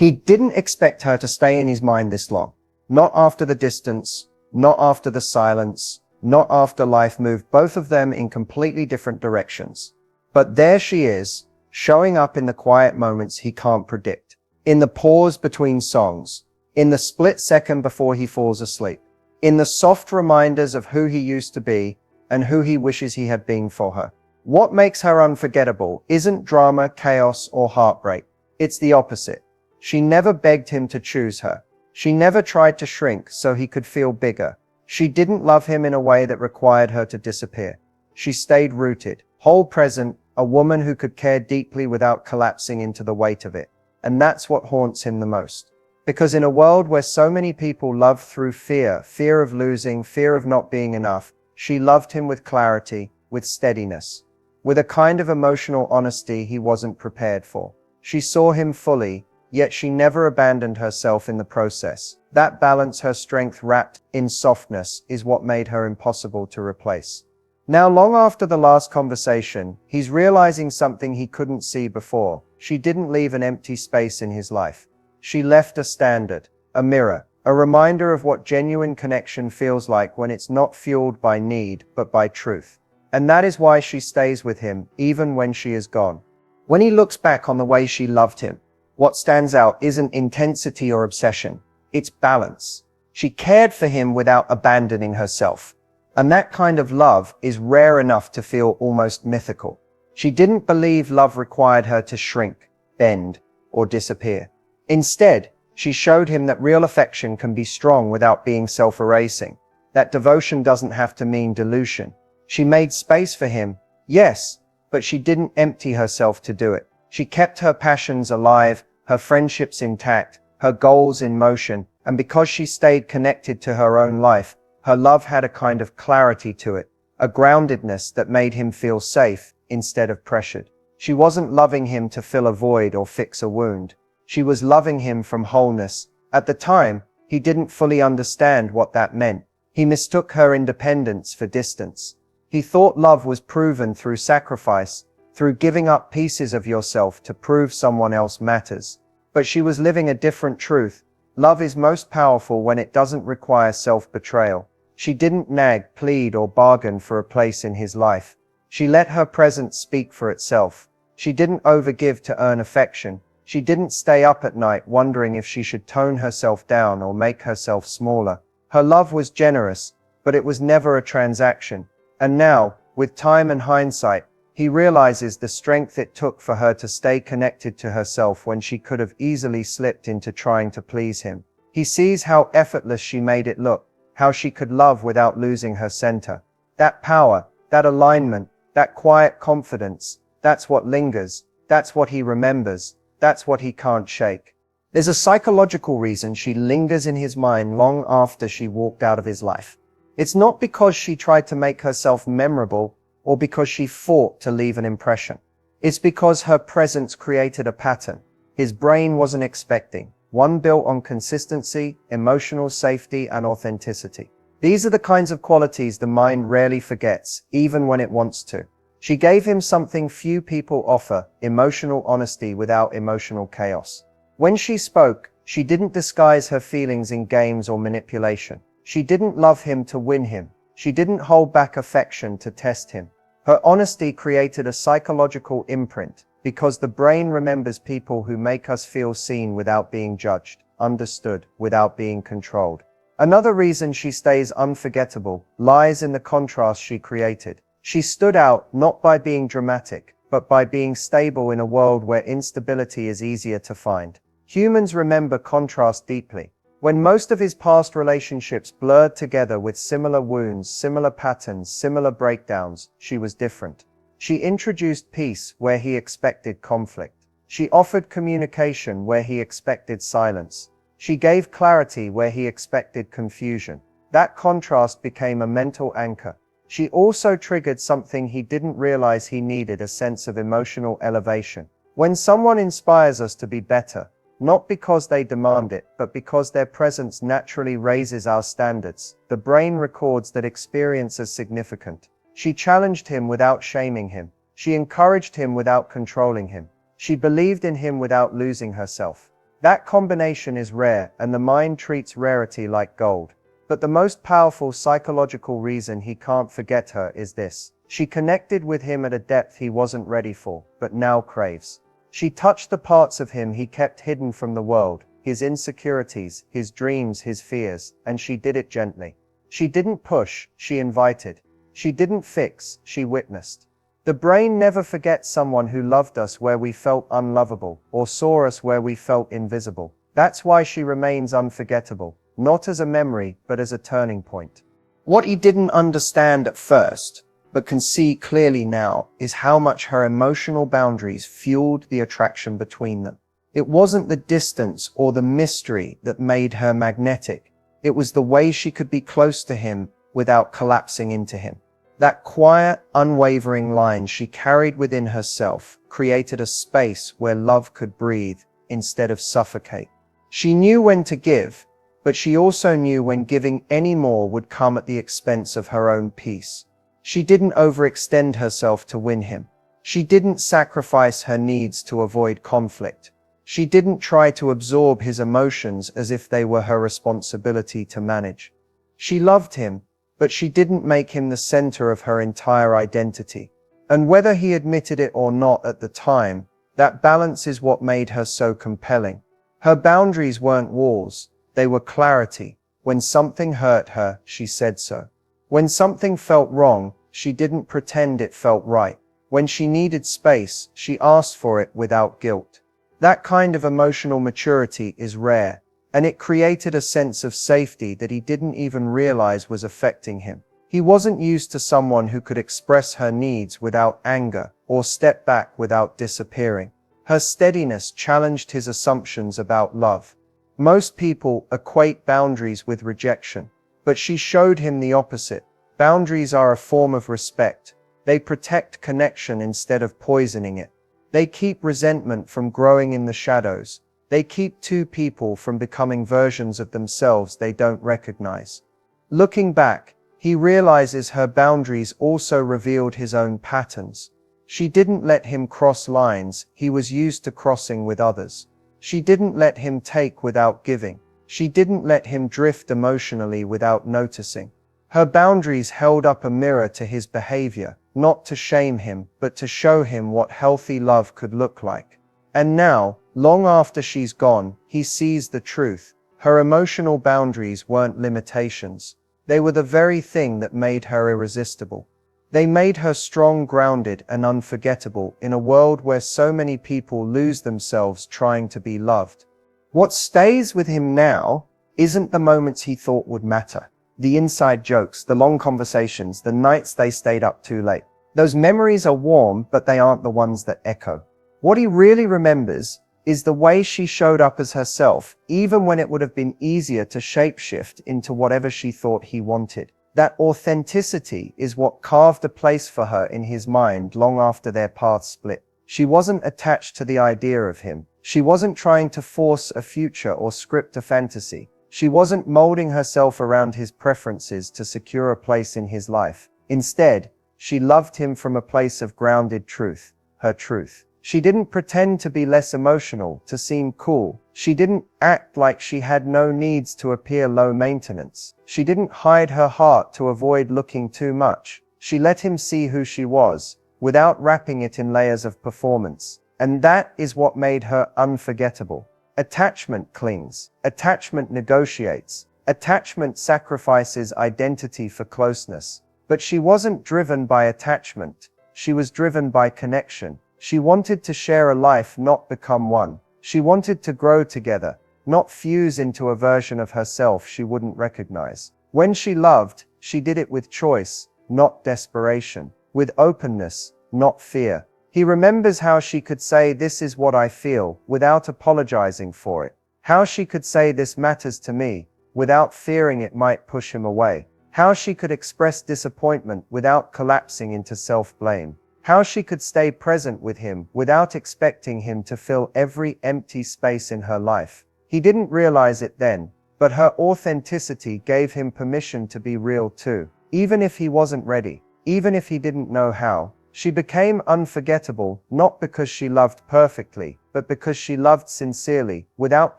He didn't expect her to stay in his mind this long. Not after the distance, not after the silence, not after life moved both of them in completely different directions. But there she is, showing up in the quiet moments he can't predict. In the pause between songs. In the split second before he falls asleep. In the soft reminders of who he used to be and who he wishes he had been for her. What makes her unforgettable isn't drama, chaos, or heartbreak. It's the opposite. She never begged him to choose her. She never tried to shrink so he could feel bigger. She didn't love him in a way that required her to disappear. She stayed rooted, whole present, a woman who could care deeply without collapsing into the weight of it. And that's what haunts him the most. Because in a world where so many people love through fear, fear of losing, fear of not being enough, she loved him with clarity, with steadiness, with a kind of emotional honesty he wasn't prepared for. She saw him fully, yet she never abandoned herself in the process. That balance, her strength wrapped in softness, is what made her impossible to replace. Now, long after the last conversation, he's realizing something he couldn't see before. She didn't leave an empty space in his life. She left a standard, a mirror, a reminder of what genuine connection feels like when it's not fueled by need, but by truth. And that is why she stays with him, even when she is gone. When he looks back on the way she loved him, what stands out isn't intensity or obsession, it's balance. She cared for him without abandoning herself. And that kind of love is rare enough to feel almost mythical. She didn't believe love required her to shrink, bend, or disappear. Instead, she showed him that real affection can be strong without being self-erasing, that devotion doesn't have to mean dilution. She made space for him, yes, but she didn't empty herself to do it. She kept her passions alive, her friendships intact, her goals in motion, and because she stayed connected to her own life, her love had a kind of clarity to it, a groundedness that made him feel safe instead of pressured. She wasn't loving him to fill a void or fix a wound. She was loving him from wholeness. At the time, he didn't fully understand what that meant. He mistook her independence for distance. He thought love was proven through sacrifice, through giving up pieces of yourself to prove someone else matters. But she was living a different truth. Love is most powerful when it doesn't require self-betrayal. She didn't nag, plead, or bargain for a place in his life. She let her presence speak for itself. She didn't overgive to earn affection. She didn't stay up at night wondering if she should tone herself down or make herself smaller. Her love was generous, but it was never a transaction. And now, with time and hindsight, he realizes the strength it took for her to stay connected to herself when she could have easily slipped into trying to please him. He sees how effortless she made it look, how she could love without losing her center. That power, that alignment, that quiet confidence, that's what lingers, that's what he remembers, that's what he can't shake. There's a psychological reason she lingers in his mind long after she walked out of his life. It's not because she tried to make herself memorable or because she fought to leave an impression. It's because her presence created a pattern his brain wasn't expecting, one built on consistency, emotional safety, and authenticity. These are the kinds of qualities the mind rarely forgets, even when it wants to. She gave him something few people offer, emotional honesty without emotional chaos. When she spoke, she didn't disguise her feelings in games or manipulation. She didn't love him to win him. She didn't hold back affection to test him. Her honesty created a psychological imprint, because the brain remembers people who make us feel seen without being judged, understood without being controlled. Another reason she stays unforgettable lies in the contrast she created. She stood out not by being dramatic, but by being stable in a world where instability is easier to find. Humans remember contrast deeply. When most of his past relationships blurred together with similar wounds, similar patterns, similar breakdowns, she was different. She introduced peace where he expected conflict. She offered communication where he expected silence. She gave clarity where he expected confusion. That contrast became a mental anchor. She also triggered something he didn't realize he needed: a sense of emotional elevation. When someone inspires us to be better, not because they demand it, but because their presence naturally raises our standards, the brain records that experience as significant. She challenged him without shaming him. She encouraged him without controlling him. She believed in him without losing herself. That combination is rare, and the mind treats rarity like gold. But the most powerful psychological reason he can't forget her is this. She connected with him at a depth he wasn't ready for, but now craves. She touched the parts of him he kept hidden from the world, his insecurities, his dreams, his fears, and she did it gently. She didn't push, she invited. She didn't fix, she witnessed. The brain never forgets someone who loved us where we felt unlovable, or saw us where we felt invisible. That's why she remains unforgettable, not as a memory, but as a turning point. What he didn't understand at first, but can see clearly now, is how much her emotional boundaries fueled the attraction between them. It wasn't the distance or the mystery that made her magnetic. It was the way she could be close to him without collapsing into him. That quiet, unwavering line she carried within herself created a space where love could breathe instead of suffocate. She knew when to give, but she also knew when giving any more would come at the expense of her own peace. She didn't overextend herself to win him. She didn't sacrifice her needs to avoid conflict. She didn't try to absorb his emotions as if they were her responsibility to manage. She loved him, but she didn't make him the center of her entire identity. And whether he admitted it or not at the time, that balance is what made her so compelling. Her boundaries weren't walls, they were clarity. When something hurt her, she said so. When something felt wrong, she didn't pretend it felt right. When she needed space, she asked for it without guilt. That kind of emotional maturity is rare, and it created a sense of safety that he didn't even realize was affecting him. He wasn't used to someone who could express her needs without anger or step back without disappearing. Her steadiness challenged his assumptions about love. Most people equate boundaries with rejection, but she showed him the opposite. Boundaries are a form of respect. They protect connection instead of poisoning it. They keep resentment from growing in the shadows. They keep two people from becoming versions of themselves they don't recognize. Looking back, he realizes her boundaries also revealed his own patterns. She didn't let him cross lines he was used to crossing with others. She didn't let him take without giving. She didn't let him drift emotionally without noticing. Her boundaries held up a mirror to his behavior, not to shame him, but to show him what healthy love could look like. And now, long after she's gone, he sees the truth. Her emotional boundaries weren't limitations. They were the very thing that made her irresistible. They made her strong, grounded, and unforgettable in a world where so many people lose themselves trying to be loved. What stays with him now isn't the moments he thought would matter. The inside jokes, the long conversations, the nights they stayed up too late. Those memories are warm, but they aren't the ones that echo. What he really remembers is the way she showed up as herself, even when it would have been easier to shapeshift into whatever she thought he wanted. That authenticity is what carved a place for her in his mind long after their paths split. She wasn't attached to the idea of him. She wasn't trying to force a future or script a fantasy. She wasn't molding herself around his preferences to secure a place in his life. Instead, she loved him from a place of grounded truth, her truth. She didn't pretend to be less emotional, to seem cool. She didn't act like she had no needs to appear low maintenance. She didn't hide her heart to avoid looking too much. She let him see who she was, without wrapping it in layers of performance. And that is what made her unforgettable. Attachment clings. Attachment negotiates. Attachment sacrifices identity for closeness. But she wasn't driven by attachment. She was driven by connection. She wanted to share a life, not become one. She wanted to grow together, not fuse into a version of herself she wouldn't recognize. When she loved, she did it with choice, not desperation, with openness, not fear. He remembers how she could say, "This is what I feel," without apologizing for it. How she could say, "This matters to me," without fearing it might push him away. How she could express disappointment without collapsing into self-blame. How she could stay present with him without expecting him to fill every empty space in her life. He didn't realize it then, but her authenticity gave him permission to be real too. Even if he wasn't ready, even if he didn't know how, she became unforgettable, not because she loved perfectly, but because she loved sincerely, without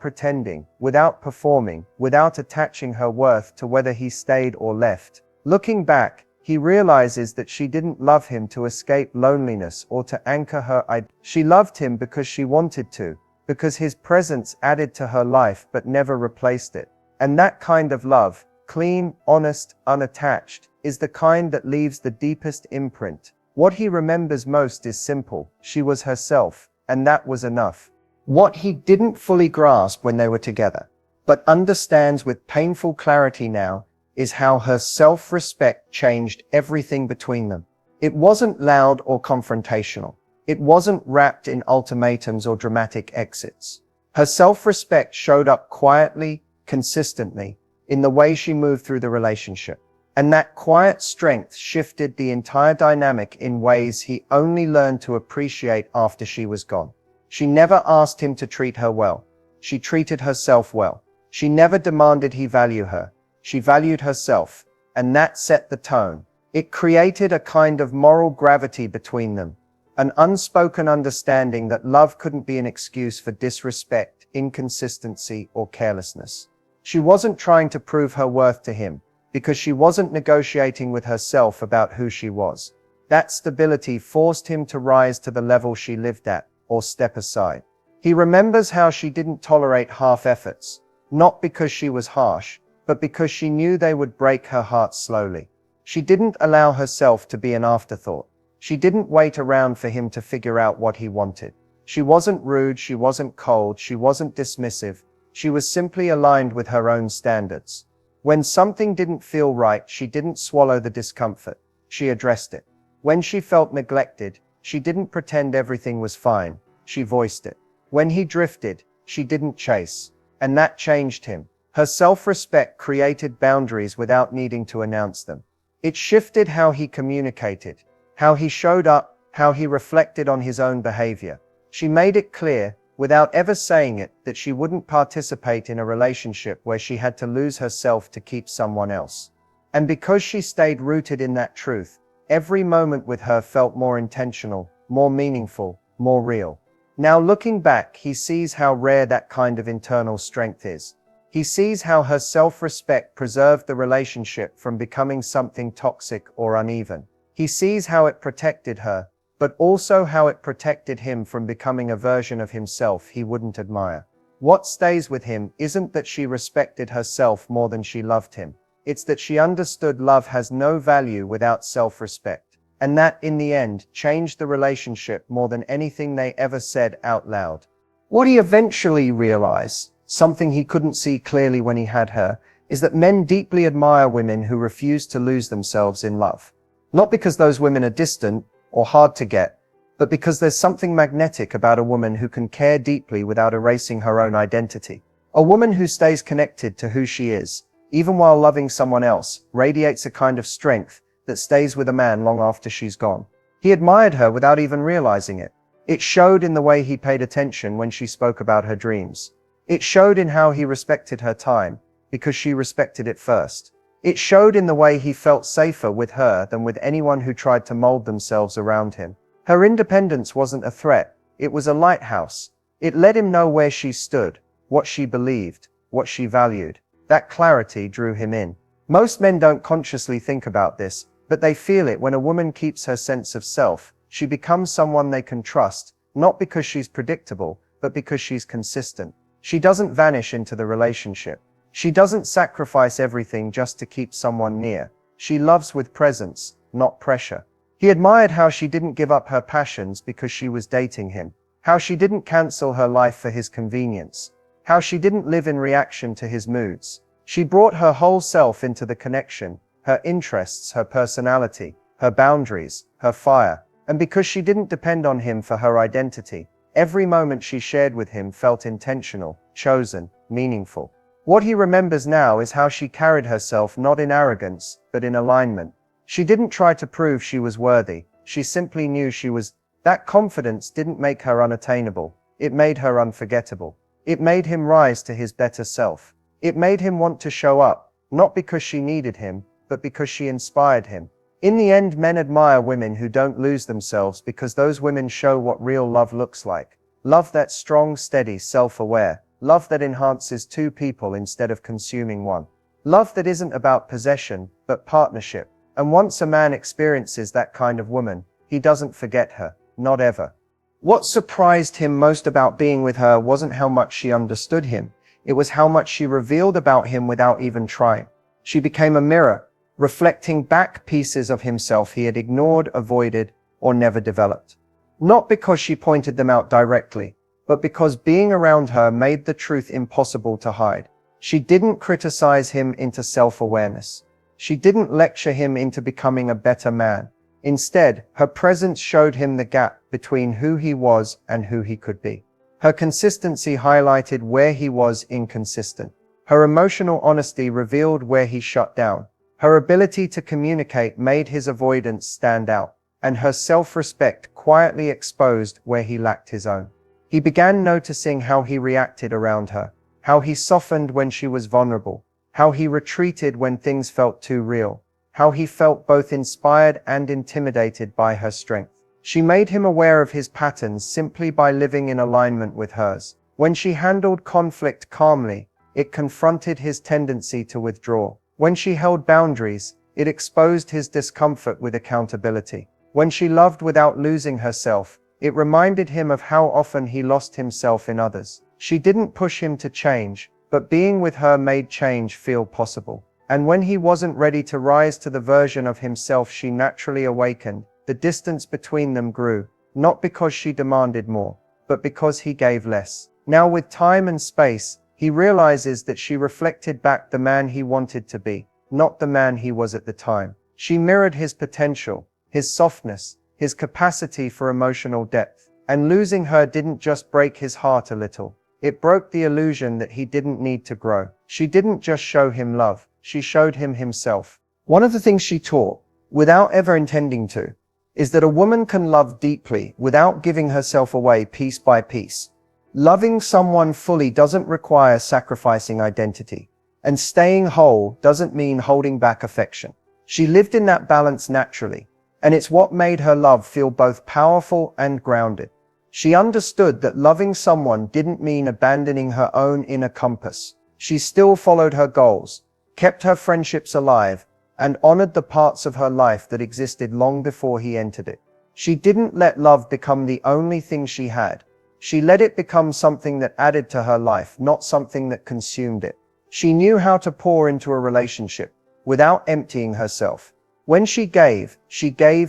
pretending, without performing, without attaching her worth to whether he stayed or left. Looking back, he realizes that she didn't love him to escape loneliness or to anchor her identity. She loved him because she wanted to, because his presence added to her life but never replaced it. And that kind of love, clean, honest, unattached, is the kind that leaves the deepest imprint. What he remembers most is simple: she was herself, and that was enough. What he didn't fully grasp when they were together, but understands with painful clarity now, is how her self-respect changed everything between them. It wasn't loud or confrontational. It wasn't wrapped in ultimatums or dramatic exits. Her self-respect showed up quietly, consistently, in the way she moved through the relationship. And that quiet strength shifted the entire dynamic in ways he only learned to appreciate after she was gone. She never asked him to treat her well. She treated herself well. She never demanded he value her. She valued herself, and that set the tone. It created a kind of moral gravity between them, an unspoken understanding that love couldn't be an excuse for disrespect, inconsistency, or carelessness. She wasn't trying to prove her worth to him, because she wasn't negotiating with herself about who she was. That stability forced him to rise to the level she lived at, or step aside. He remembers how she didn't tolerate half efforts, not because she was harsh, but because she knew they would break her heart slowly. She didn't allow herself to be an afterthought. She didn't wait around for him to figure out what he wanted. She wasn't rude, she wasn't cold, she wasn't dismissive. She was simply aligned with her own standards. When something didn't feel right, she didn't swallow the discomfort. She addressed it. When she felt neglected, she didn't pretend everything was fine. She voiced it. When he drifted, she didn't chase. And that changed him. Her self-respect created boundaries without needing to announce them. It shifted how he communicated, how he showed up, how he reflected on his own behavior. She made it clear, without ever saying it, that she wouldn't participate in a relationship where she had to lose herself to keep someone else. And because she stayed rooted in that truth, every moment with her felt more intentional, more meaningful, more real. Now looking back, he sees how rare that kind of internal strength is. He sees how her self-respect preserved the relationship from becoming something toxic or uneven. He sees how it protected her, but also how it protected him from becoming a version of himself he wouldn't admire. What stays with him isn't that she respected herself more than she loved him. It's that she understood love has no value without self-respect. And that, in the end, changed the relationship more than anything they ever said out loud. What he eventually realized, something he couldn't see clearly when he had her, is that men deeply admire women who refuse to lose themselves in love. Not because those women are distant or hard to get, but because there's something magnetic about a woman who can care deeply without erasing her own identity. A woman who stays connected to who she is, even while loving someone else, radiates a kind of strength that stays with a man long after she's gone. He admired her without even realizing it. It showed in the way he paid attention when she spoke about her dreams. It showed in how he respected her time, because she respected it first. It showed in the way he felt safer with her than with anyone who tried to mold themselves around him. Her independence wasn't a threat, it was a lighthouse. It let him know where she stood, what she believed, what she valued. That clarity drew him in. Most men don't consciously think about this, but they feel it when a woman keeps her sense of self. She becomes someone they can trust, not because she's predictable, but because she's consistent. She doesn't vanish into the relationship. She doesn't sacrifice everything just to keep someone near. She loves with presence, not pressure. He admired how she didn't give up her passions because she was dating him, how she didn't cancel her life for his convenience, how she didn't live in reaction to his moods. She brought her whole self into the connection, her interests, her personality, her boundaries, her fire. And because she didn't depend on him for her identity, every moment she shared with him felt intentional, chosen, meaningful. What he remembers now is how she carried herself not in arrogance, but in alignment. She didn't try to prove she was worthy, she simply knew she was. That confidence didn't make her unattainable, it made her unforgettable. It made him rise to his better self. It made him want to show up, not because she needed him, but because she inspired him. In the end, men admire women who don't lose themselves because those women show what real love looks like. Love that's strong, steady, self-aware. Love that enhances two people instead of consuming one. Love that isn't about possession, but partnership. And once a man experiences that kind of woman, he doesn't forget her. Not ever. What surprised him most about being with her wasn't how much she understood him. It was how much she revealed about him without even trying. She became a mirror, reflecting back pieces of himself he had ignored, avoided, or never developed. Not because she pointed them out directly, but because being around her made the truth impossible to hide. She didn't criticize him into self-awareness. She didn't lecture him into becoming a better man. Instead, her presence showed him the gap between who he was and who he could be. Her consistency highlighted where he was inconsistent. Her emotional honesty revealed where he shut down. Her ability to communicate made his avoidance stand out, and her self-respect quietly exposed where he lacked his own. He began noticing how he reacted around her, how he softened when she was vulnerable, how he retreated when things felt too real, how he felt both inspired and intimidated by her strength. She made him aware of his patterns simply by living in alignment with hers. When she handled conflict calmly, it confronted his tendency to withdraw. When she held boundaries, it exposed his discomfort with accountability. When she loved without losing herself, it reminded him of how often he lost himself in others. She didn't push him to change, but being with her made change feel possible. And when he wasn't ready to rise to the version of himself she naturally awakened, the distance between them grew, not because she demanded more, but because he gave less. Now with time and space, he realizes that she reflected back the man he wanted to be, not the man he was at the time. She mirrored his potential, his softness, his capacity for emotional depth. And losing her didn't just break his heart a little. It broke the illusion that he didn't need to grow. She didn't just show him love, she showed him himself. One of the things she taught, without ever intending to, is that a woman can love deeply without giving herself away piece by piece. Loving someone fully doesn't require sacrificing identity, and staying whole doesn't mean holding back affection. She lived in that balance naturally, and it's what made her love feel both powerful and grounded. She understood that loving someone didn't mean abandoning her own inner compass. She still followed her goals, kept her friendships alive, and honored the parts of her life that existed long before he entered it. She didn't let love become the only thing she had. She let it become something that added to her life, not something that consumed it. She knew how to pour into a relationship without emptying herself. When she gave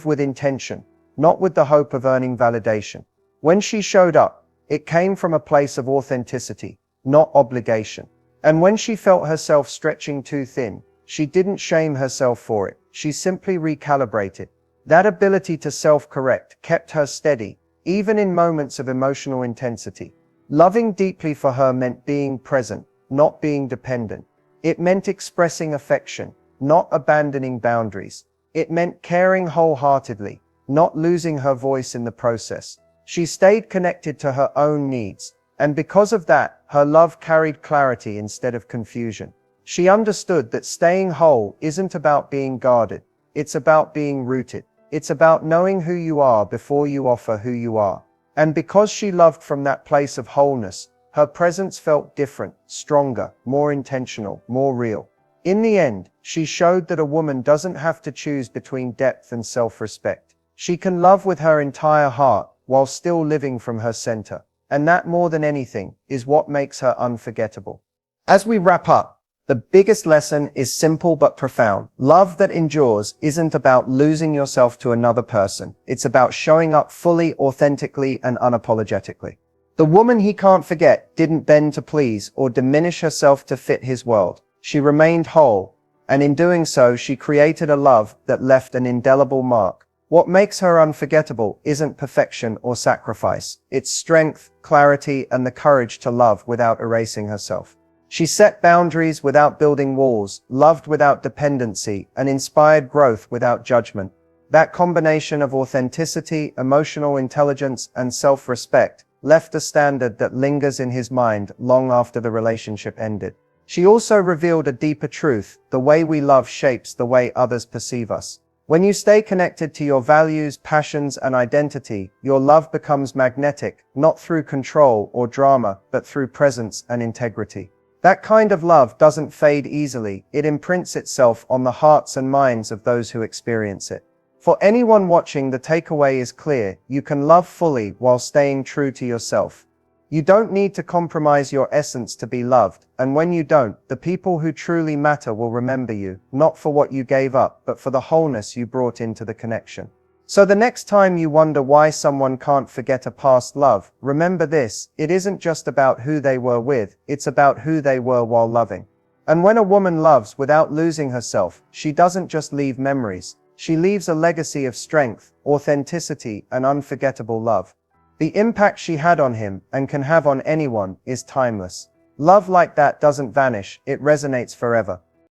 with intention, not with the hope of earning validation. When she showed up, it came from a place of authenticity, not obligation. And when she felt herself stretching too thin, she didn't shame herself for it. She simply recalibrated. That ability to self-correct kept her steady, even in moments of emotional intensity. Loving deeply for her meant being present, not being dependent. It meant expressing affection, not abandoning boundaries. It meant caring wholeheartedly, not losing her voice in the process. She stayed connected to her own needs, and because of that, her love carried clarity instead of confusion. She understood that staying whole isn't about being guarded. It's about being rooted. It's about knowing who you are before you offer who you are. And because she loved from that place of wholeness, her presence felt different, stronger, more intentional, more real. In the end, she showed that a woman doesn't have to choose between depth and self-respect. She can love with her entire heart while still living from her center. And that, more than anything, is what makes her unforgettable. As we wrap up, the biggest lesson is simple but profound. Love that endures isn't about losing yourself to another person. It's about showing up fully, authentically, and unapologetically. The woman he can't forget didn't bend to please or diminish herself to fit his world. She remained whole, and in doing so, she created a love that left an indelible mark. What makes her unforgettable isn't perfection or sacrifice. It's strength, clarity, and the courage to love without erasing herself. She set boundaries without building walls, loved without dependency, and inspired growth without judgment. That combination of authenticity, emotional intelligence, and self-respect left a standard that lingers in his mind long after the relationship ended. She also revealed a deeper truth: the way we love shapes the way others perceive us. When you stay connected to your values, passions, and identity, your love becomes magnetic, not through control or drama, but through presence and integrity. That kind of love doesn't fade easily, it imprints itself on the hearts and minds of those who experience it. For anyone watching, the takeaway is clear: you can love fully while staying true to yourself. You don't need to compromise your essence to be loved, and when you don't, the people who truly matter will remember you, not for what you gave up, but for the wholeness you brought into the connection. So the next time you wonder why someone can't forget a past love, remember this: it isn't just about who they were with, it's about who they were while loving. And when a woman loves without losing herself, she doesn't just leave memories, she leaves a legacy of strength, authenticity, and unforgettable love. The impact she had on him, and can have on anyone, is timeless. Love like that doesn't vanish, it resonates forever.